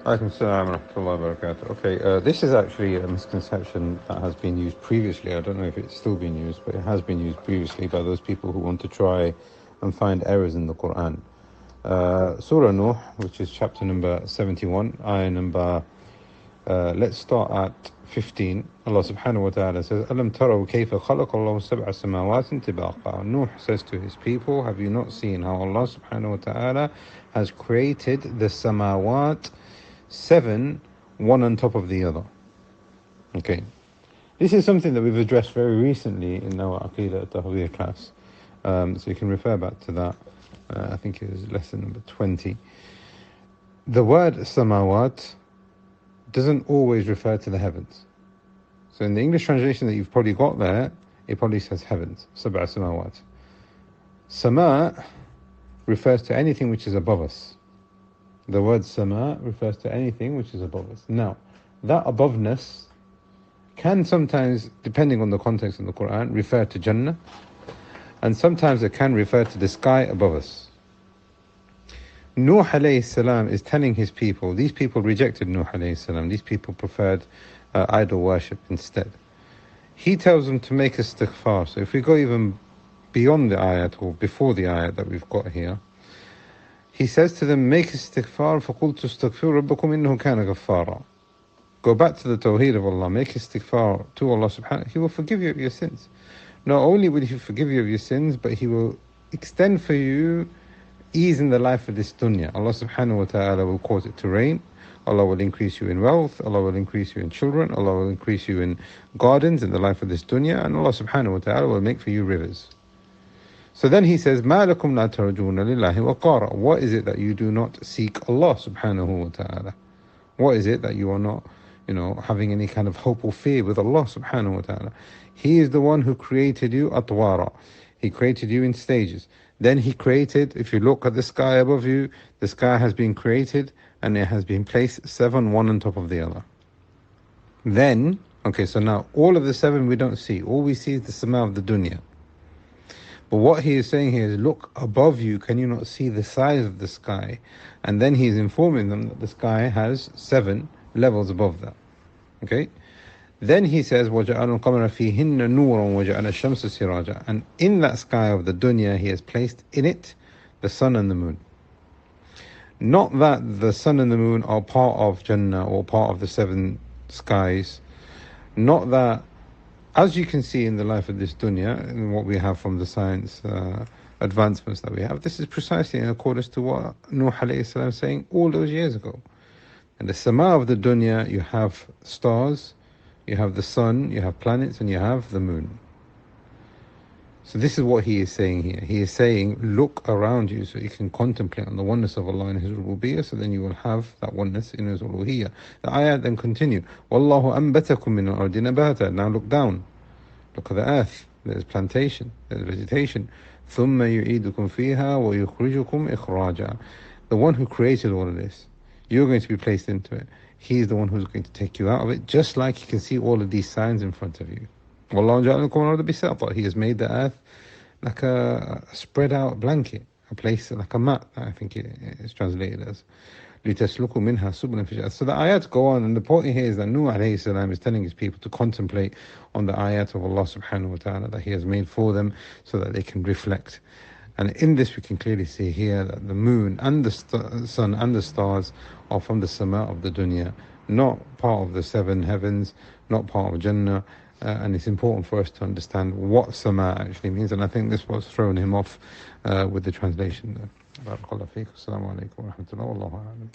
Alaikum salam wa rahmatullahi wa barakatuh. Okay, this is actually a misconception that has been used previously. I don't know if it's still being used, but it has been used previously by those people who want to try and find errors in the Quran. Surah Nuh, which is chapter number 71, ayah number, let's start at 15. Allah subhanahu wa ta'ala says, Alam taraw kayfa khalaqa Allahu sab'a samawatin tibaqa. Nuh says to his people, have you not seen how Allah subhanahu wa ta'ala has created the samawat, 7, one on top of the other? Okay. This is something that we've addressed very recently in our Aqidah Tahawiyah class. So you can refer back to that. I think it is lesson number 20. The word samawat doesn't always refer to the heavens. So in the English translation that you've probably got there, it probably says heavens, sab'a samawat. Sama refers to anything which is above us. The word sama refers to anything which is above us. Now, that aboveness can sometimes, depending on the context of the Quran, refer to Jannah, and sometimes it can refer to the sky above us. Nuh alayhi salam is telling his people, these people rejected Nuh alayhi salam, these people preferred idol worship instead. He tells them to make istighfar. So if we go even beyond the ayat or before the ayat that we've got here, he says to them, make istighfar, فَقُلْتُ اسْتَغْفِرُوا رَبَّكُمْ إِنَّهُ كَانَ غَفَّارًا. Go back to the tawheed of Allah, make istighfar to Allah subhanahu. He will forgive you of your sins. Not only will He forgive you of your sins, but He will extend for you ease in the life of this dunya. Allah subhanahu wa ta'ala will cause it to rain. Allah will increase you in wealth. Allah will increase you in children. Allah will increase you in gardens in the life of this dunya. And Allah subhanahu wa ta'ala will make for you rivers. So then He says, مَا لَكُمْ لَا تَرْجُونَ لِلَّهِ وَقَارًا. What is it that you do not seek Allah subhanahu wa ta'ala? What is it that you are not, having any kind of hope or fear with Allah subhanahu wa ta'ala? He is the one who created you atwara. He created you in stages. Then He created, if you look at the sky above you, the sky has been created and it has been placed 7, one on top of the other. Then, so now all of the 7 we don't see. All we see is the sama of the dunya. But what He is saying here is, look above you, can you not see the size of the sky? And then He is informing them that the sky has 7 levels above that. Okay? Then He says, وَجَعَلُ الْقَمَرَ فِيهِنَّ نُورًا وَجَعَلَ الشَّمْسَ سِرَاجًا. And in that sky of the dunya, He has placed in it the sun and the moon. Not that the sun and the moon are part of Jannah or part of the 7 skies. Not that, as you can see in the life of this dunya, and what we have from the science advancements that we have, this is precisely in accordance to what Nuh alayhi salam was saying all those years ago. In the sama of the dunya, you have stars, you have the sun, you have planets, and you have the moon. So this is what He is saying here. He is saying, look around you so you can contemplate on the oneness of Allah and His rububiyyah, so then you will have that oneness in His uluhiyyah. The ayat then continue, وَاللَّهُ أَنْبَتَكُم مِّنَ الْأَرْضِ نَبَاتًا. Now look down. Look at the earth. There's plantation, there's vegetation. ثُمَّ يُعِيدُكُمْ فِيهَا وَيُخْرِجُكُمْ إِخْرَاجًا. The one who created all of this, you're going to be placed into it. He is the one who's going to take you out of it, just like you can see all of these signs in front of you. وَاللَّهُ جَعَلَ لَكُمُ الْأَرْضَ بِسَاطًا. He has made the earth like a spread out blanket, a place like a mat, I think it is translated as. لِتَسْلُكُوا مِنْهَا سُبُلًا فِجَاجًا. So the ayats go on, and the point here is that Nuh alayhi salam is telling his people to contemplate on the ayat of Allah subhanahu wa ta'ala that He has made for them so that they can reflect. And in this we can clearly see here that the moon and the sun and the stars are from the sama of the dunya, not part of the 7 heavens, not part of Jannah. And it's important for us to understand what sama actually means. And I think this was thrown him off with the translation there. Barakallahu feek. Assalamu alaikum wa rahmatullahi wa barakatuh.